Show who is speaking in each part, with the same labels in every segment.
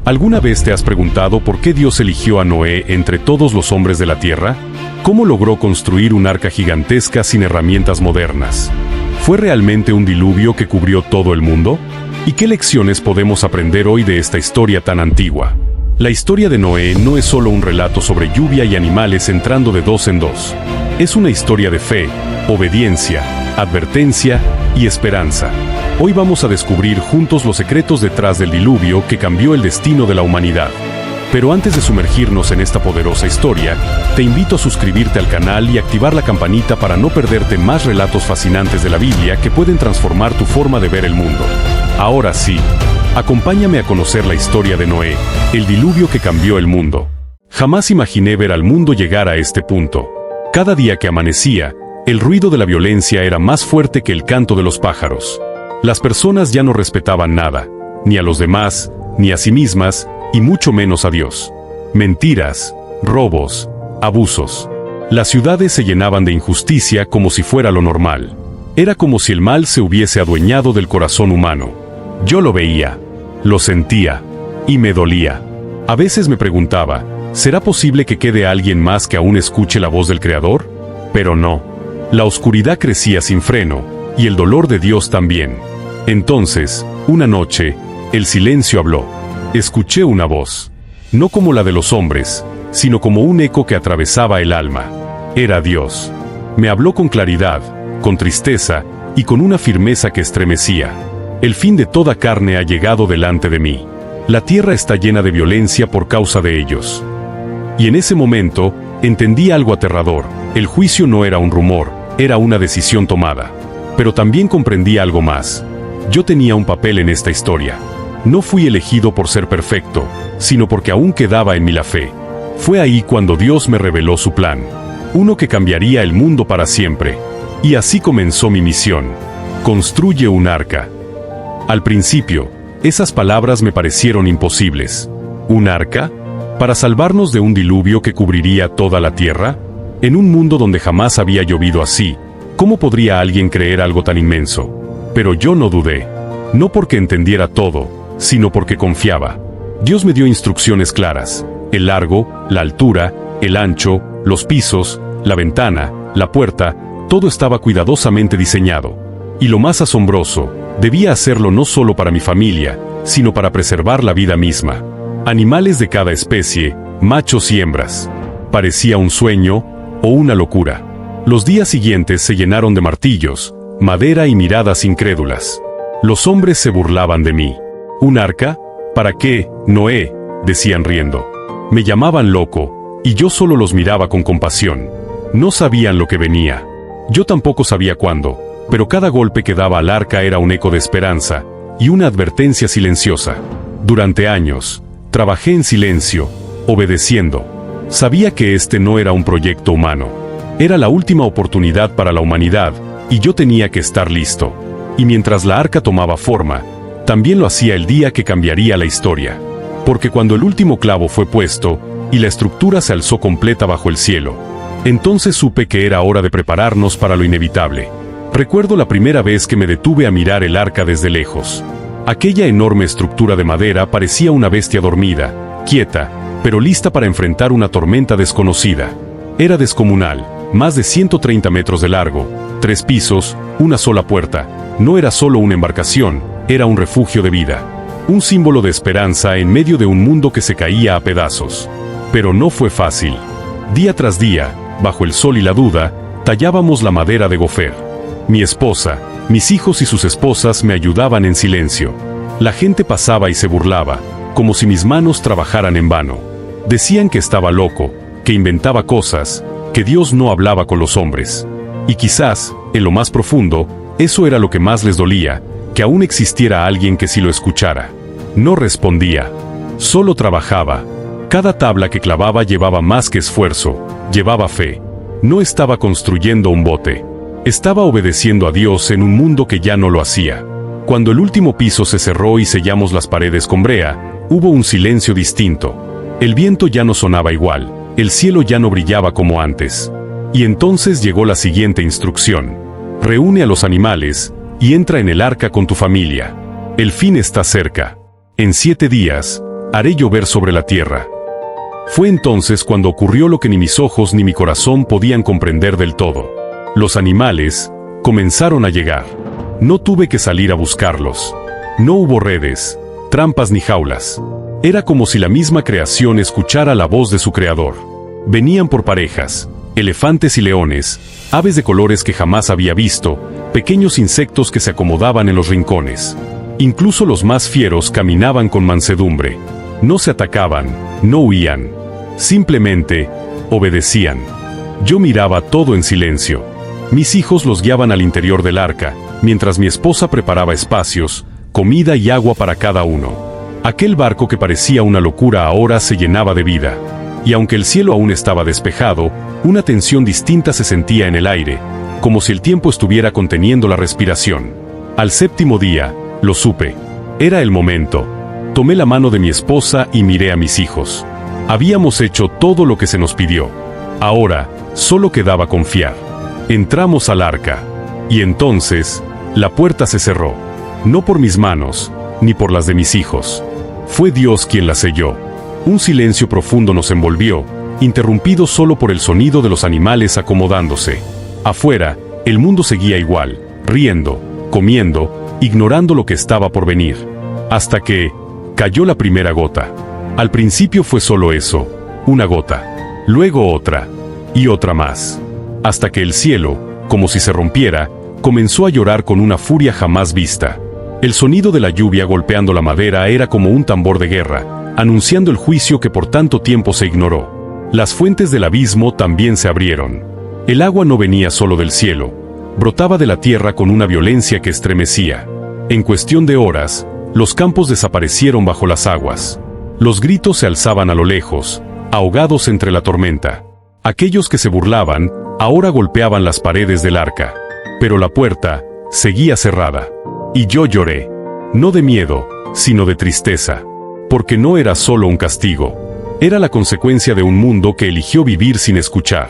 Speaker 1: ¿Alguna vez te has preguntado por qué Dios eligió a Noé entre todos los hombres de la tierra? ¿Cómo logró construir un arca gigantesca sin herramientas modernas? ¿Fue realmente un diluvio que cubrió todo el mundo? ¿Y qué lecciones podemos aprender hoy de esta historia tan antigua? La historia de Noé no es solo un relato sobre lluvia y animales entrando de dos en dos. Es una historia de fe, obediencia, advertencia y esperanza. Hoy vamos a descubrir juntos los secretos detrás del diluvio que cambió el destino de la humanidad. Pero antes de sumergirnos en esta poderosa historia, te invito a suscribirte al canal y activar la campanita para no perderte más relatos fascinantes de la Biblia que pueden transformar tu forma de ver el mundo. Ahora sí, acompáñame a conocer la historia de Noé, el diluvio que cambió el mundo. Jamás imaginé ver al mundo llegar a este punto. Cada día que amanecía, el ruido de la violencia era más fuerte que el canto de los pájaros. Las personas ya no respetaban nada, ni a los demás, ni a sí mismas, y mucho menos a Dios. Mentiras, robos, abusos. Las ciudades se llenaban de injusticia como si fuera lo normal. Era como si el mal se hubiese adueñado del corazón humano. Yo lo veía, lo sentía, y me dolía. A veces me preguntaba, ¿será posible que quede alguien más que aún escuche la voz del Creador? Pero no. La oscuridad crecía sin freno, y el dolor de Dios también. Entonces, una noche, el silencio habló. Escuché una voz, no como la de los hombres, sino como un eco que atravesaba el alma. Era Dios. Me habló con claridad, con tristeza y con una firmeza que estremecía. El fin de toda carne ha llegado delante de mí. La tierra está llena de violencia por causa de ellos. Y en ese momento, entendí algo aterrador. El juicio no era un rumor, era una decisión tomada. Pero también comprendí algo más. Yo tenía un papel en esta historia. No fui elegido por ser perfecto, sino porque aún quedaba en mí la fe. Fue ahí cuando Dios me reveló su plan. Uno que cambiaría el mundo para siempre. Y así comenzó mi misión. Construye un arca. Al principio, esas palabras me parecieron imposibles. ¿Un arca? ¿Para salvarnos de un diluvio que cubriría toda la tierra? En un mundo donde jamás había llovido así, ¿cómo podría alguien creer algo tan inmenso? Pero yo no dudé. No porque entendiera todo, sino porque confiaba. Dios me dio instrucciones claras. El largo, la altura, el ancho, los pisos, la ventana, la puerta, todo estaba cuidadosamente diseñado. Y lo más asombroso, debía hacerlo no solo para mi familia, sino para preservar la vida misma. Animales de cada especie, machos y hembras. Parecía un sueño o una locura. Los días siguientes se llenaron de martillos, madera y miradas incrédulas. Los hombres se burlaban de mí. ¿Un arca? ¿Para qué, Noé?, decían riendo. Me llamaban loco, y yo solo los miraba con compasión. No sabían lo que venía. Yo tampoco sabía cuándo, pero cada golpe que daba al arca era un eco de esperanza, y una advertencia silenciosa. Durante años, trabajé en silencio, obedeciendo. Sabía que este no era un proyecto humano. Era la última oportunidad para la humanidad, y yo tenía que estar listo. Y mientras la arca tomaba forma, también lo hacía el día que cambiaría la historia. Porque cuando el último clavo fue puesto, y la estructura se alzó completa bajo el cielo, entonces supe que era hora de prepararnos para lo inevitable. Recuerdo la primera vez que me detuve a mirar el arca desde lejos. Aquella enorme estructura de madera parecía una bestia dormida, quieta, pero lista para enfrentar una tormenta desconocida. Era descomunal, más de 130 metros de largo, 3 pisos, una sola puerta. No era solo una embarcación, era un refugio de vida. Un símbolo de esperanza en medio de un mundo que se caía a pedazos. Pero no fue fácil. Día tras día, bajo el sol y la duda, tallábamos la madera de gofer. Mi esposa, mis hijos y sus esposas me ayudaban en silencio. La gente pasaba y se burlaba, como si mis manos trabajaran en vano. Decían que estaba loco, que inventaba cosas, que Dios no hablaba con los hombres. Y quizás, en lo más profundo, eso era lo que más les dolía, que aún existiera alguien que sí lo escuchara. No respondía, solo trabajaba. Cada tabla que clavaba llevaba más que esfuerzo, llevaba fe. No estaba construyendo un bote. Estaba obedeciendo a Dios en un mundo que ya no lo hacía. Cuando el último piso se cerró y sellamos las paredes con brea, hubo un silencio distinto. El viento ya no sonaba igual, el cielo ya no brillaba como antes. Y entonces llegó la siguiente instrucción. Reúne a los animales, y entra en el arca con tu familia. El fin está cerca. En 7 días, haré llover sobre la tierra. Fue entonces cuando ocurrió lo que ni mis ojos ni mi corazón podían comprender del todo. Los animales comenzaron a llegar. No tuve que salir a buscarlos. No hubo redes, trampas ni jaulas. Era como si la misma creación escuchara la voz de su creador. Venían por parejas, elefantes y leones, aves de colores que jamás había visto, pequeños insectos que se acomodaban en los rincones. Incluso los más fieros caminaban con mansedumbre. No se atacaban, no huían. Simplemente obedecían. Yo miraba todo en silencio. Mis hijos los guiaban al interior del arca, mientras mi esposa preparaba espacios, comida y agua para cada uno. Aquel barco que parecía una locura ahora se llenaba de vida. Y aunque el cielo aún estaba despejado, una tensión distinta se sentía en el aire, como si el tiempo estuviera conteniendo la respiración. Al séptimo día, lo supe. Era el momento. Tomé la mano de mi esposa y miré a mis hijos. Habíamos hecho todo lo que se nos pidió. Ahora, solo quedaba confiar. Entramos al arca. Y entonces, la puerta se cerró. No por mis manos, ni por las de mis hijos. Fue Dios quien la selló. Un silencio profundo nos envolvió, interrumpido solo por el sonido de los animales acomodándose. Afuera, el mundo seguía igual, riendo, comiendo, ignorando lo que estaba por venir. Hasta que cayó la primera gota. Al principio fue solo eso, una gota. Luego otra, y otra más. Hasta que el cielo, como si se rompiera, comenzó a llorar con una furia jamás vista. El sonido de la lluvia golpeando la madera era como un tambor de guerra, anunciando el juicio que por tanto tiempo se ignoró. Las fuentes del abismo también se abrieron. El agua no venía solo del cielo, brotaba de la tierra con una violencia que estremecía. En cuestión de horas, los campos desaparecieron bajo las aguas. Los gritos se alzaban a lo lejos, ahogados entre la tormenta. Aquellos que se burlaban, ahora golpeaban las paredes del arca. Pero la puerta seguía cerrada. Y yo lloré. No de miedo, sino de tristeza. Porque no era solo un castigo. Era la consecuencia de un mundo que eligió vivir sin escuchar.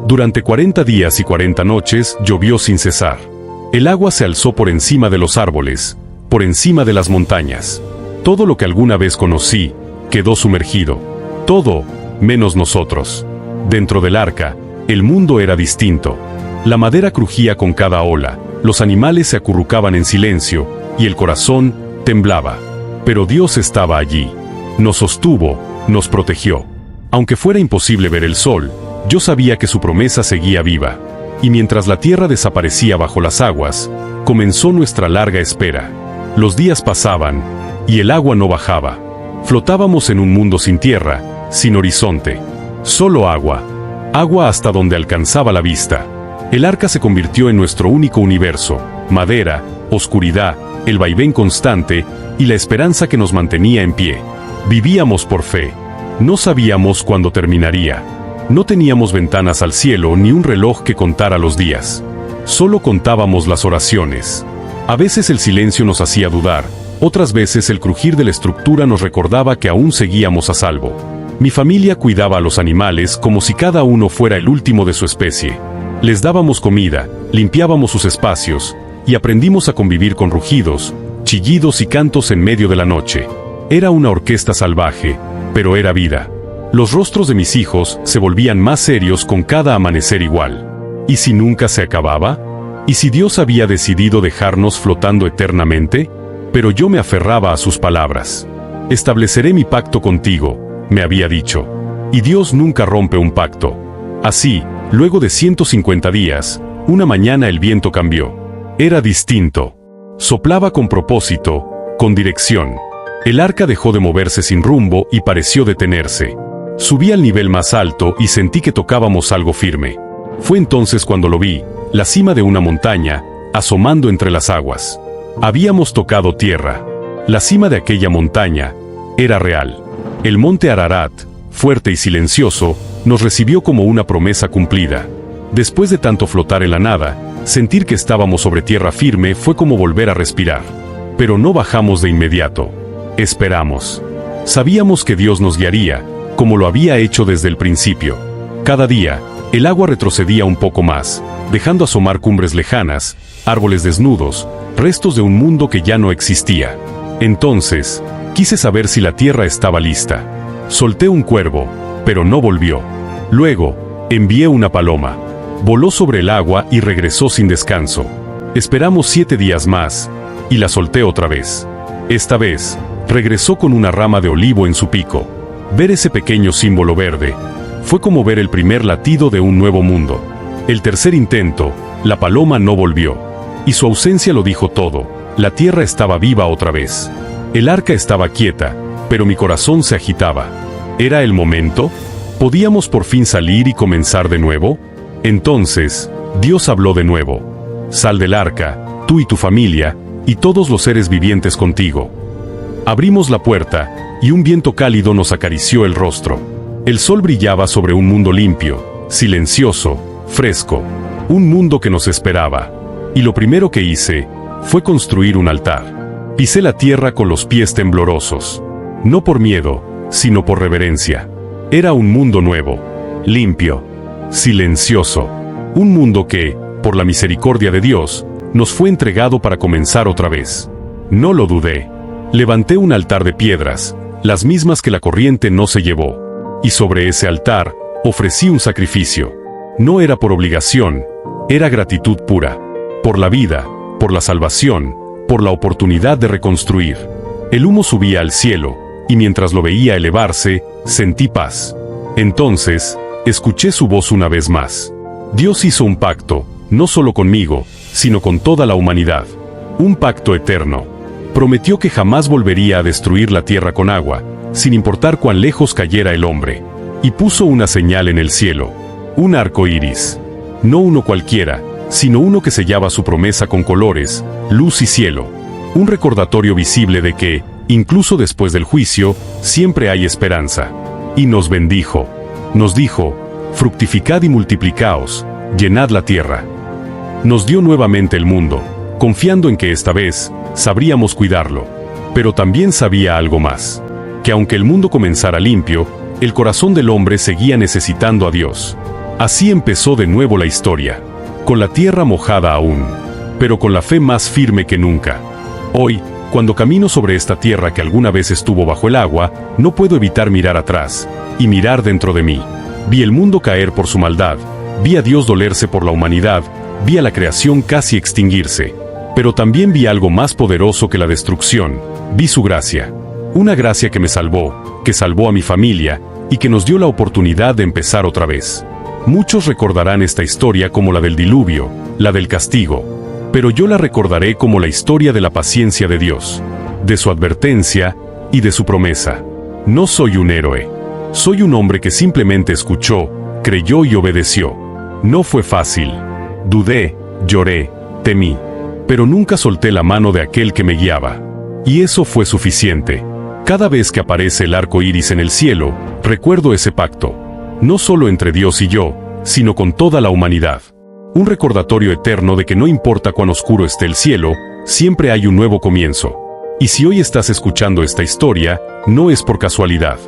Speaker 1: Durante 40 días y 40 noches llovió sin cesar. El agua se alzó por encima de los árboles, por encima de las montañas. Todo lo que alguna vez conocí quedó sumergido. Todo, menos nosotros. Dentro del arca, el mundo era distinto. La madera crujía con cada ola, los animales se acurrucaban en silencio, y el corazón temblaba. Pero Dios estaba allí. Nos sostuvo, nos protegió. Aunque fuera imposible ver el sol, yo sabía que su promesa seguía viva. Y mientras la tierra desaparecía bajo las aguas, comenzó nuestra larga espera. Los días pasaban, y el agua no bajaba. Flotábamos en un mundo sin tierra, sin horizonte. Solo agua. Agua hasta donde alcanzaba la vista. El arca se convirtió en nuestro único universo. Madera, oscuridad, el vaivén constante y la esperanza que nos mantenía en pie. Vivíamos por fe. No sabíamos cuándo terminaría. No teníamos ventanas al cielo ni un reloj que contara los días. Solo contábamos las oraciones. A veces el silencio nos hacía dudar, otras veces el crujir de la estructura nos recordaba que aún seguíamos a salvo. Mi familia cuidaba a los animales como si cada uno fuera el último de su especie. Les dábamos comida, limpiábamos sus espacios, y aprendimos a convivir con rugidos, chillidos y cantos en medio de la noche. Era una orquesta salvaje, pero era vida. Los rostros de mis hijos se volvían más serios con cada amanecer igual. ¿Y si nunca se acababa? ¿Y si Dios había decidido dejarnos flotando eternamente? Pero yo me aferraba a sus palabras. Estableceré mi pacto contigo, me había dicho. Y Dios nunca rompe un pacto. Así, luego de 150 días, una mañana el viento cambió. Era distinto. Soplaba con propósito, con dirección. El arca dejó de moverse sin rumbo y pareció detenerse. Subí al nivel más alto y sentí que tocábamos algo firme. Fue entonces cuando lo vi, la cima de una montaña, asomando entre las aguas. Habíamos tocado tierra. La cima de aquella montaña era real. El monte Ararat, fuerte y silencioso, nos recibió como una promesa cumplida. Después de tanto flotar en la nada, sentir que estábamos sobre tierra firme fue como volver a respirar. Pero no bajamos de inmediato. Esperamos. Sabíamos que Dios nos guiaría, como lo había hecho desde el principio. Cada día, el agua retrocedía un poco más, dejando asomar cumbres lejanas, árboles desnudos, restos de un mundo que ya no existía. Entonces, Quise saber si la tierra estaba lista. Solté un cuervo, pero no volvió. Luego, envié una paloma. Voló sobre el agua y regresó sin descanso. Esperamos 7 días más, y la solté otra vez. Esta vez, regresó con una rama de olivo en su pico. Ver ese pequeño símbolo verde fue como ver el primer latido de un nuevo mundo. El tercer intento, la paloma no volvió. Y su ausencia lo dijo todo. La tierra estaba viva otra vez. El arca estaba quieta, pero mi corazón se agitaba. ¿Era el momento? ¿Podíamos por fin salir y comenzar de nuevo? Entonces, Dios habló de nuevo. Sal del arca, tú y tu familia, y todos los seres vivientes contigo. Abrimos la puerta, y un viento cálido nos acarició el rostro. El sol brillaba sobre un mundo limpio, silencioso, fresco. Un mundo que nos esperaba. Y lo primero que hice fue construir un altar. Pisé la tierra con los pies temblorosos. No por miedo, sino por reverencia. Era un mundo nuevo, limpio, silencioso. Un mundo que, por la misericordia de Dios, nos fue entregado para comenzar otra vez. No lo dudé. Levanté un altar de piedras, las mismas que la corriente no se llevó. Y sobre ese altar, ofrecí un sacrificio. No era por obligación, era gratitud pura. Por la vida, por la salvación, por la oportunidad de reconstruir. El humo subía al cielo, y mientras lo veía elevarse, sentí paz. Entonces, escuché su voz una vez más. Dios hizo un pacto, no solo conmigo, sino con toda la humanidad. Un pacto eterno. Prometió que jamás volvería a destruir la tierra con agua, sin importar cuán lejos cayera el hombre. Y puso una señal en el cielo. Un arco iris. No uno cualquiera, sino uno que sellaba su promesa con colores, luz y cielo. Un recordatorio visible de que, incluso después del juicio, siempre hay esperanza. Y nos bendijo. Nos dijo, fructificad y multiplicaos, llenad la tierra. Nos dio nuevamente el mundo, confiando en que esta vez, sabríamos cuidarlo. Pero también sabía algo más. Que aunque el mundo comenzara limpio, el corazón del hombre seguía necesitando a Dios. Así empezó de nuevo la historia. Con la tierra mojada aún, pero con la fe más firme que nunca. Hoy, cuando camino sobre esta tierra que alguna vez estuvo bajo el agua, no puedo evitar mirar atrás, y mirar dentro de mí. Vi el mundo caer por su maldad, vi a Dios dolerse por la humanidad, vi a la creación casi extinguirse. Pero también vi algo más poderoso que la destrucción, vi su gracia. Una gracia que me salvó, que salvó a mi familia, y que nos dio la oportunidad de empezar otra vez. Muchos recordarán esta historia como la del diluvio, la del castigo, pero yo la recordaré como la historia de la paciencia de Dios, de su advertencia y de su promesa. No soy un héroe. Soy un hombre que simplemente escuchó, creyó y obedeció. No fue fácil. Dudé, lloré, temí, pero nunca solté la mano de aquel que me guiaba. Y eso fue suficiente. Cada vez que aparece el arco iris en el cielo, recuerdo ese pacto. No solo entre Dios y yo, sino con toda la humanidad. Un recordatorio eterno de que no importa cuán oscuro esté el cielo, siempre hay un nuevo comienzo. Y si hoy estás escuchando esta historia, no es por casualidad.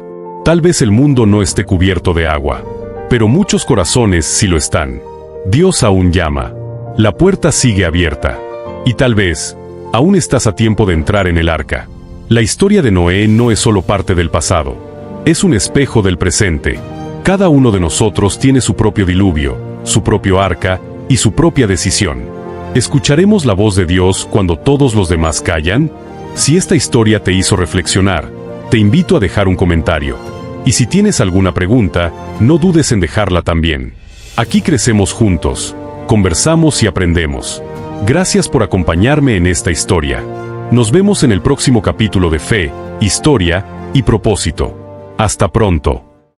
Speaker 1: Tal vez el mundo no esté cubierto de agua, pero muchos corazones sí lo están. Dios aún llama. La puerta sigue abierta. Y tal vez, aún estás a tiempo de entrar en el arca. La historia de Noé no es solo parte del pasado. Es un espejo del presente. Cada uno de nosotros tiene su propio diluvio, su propio arca y su propia decisión. ¿Escucharemos la voz de Dios cuando todos los demás callan? Si esta historia te hizo reflexionar, te invito a dejar un comentario. Y si tienes alguna pregunta, no dudes en dejarla también. Aquí crecemos juntos, conversamos y aprendemos. Gracias por acompañarme en esta historia. Nos vemos en el próximo capítulo de Fe, Historia y Propósito. Hasta pronto.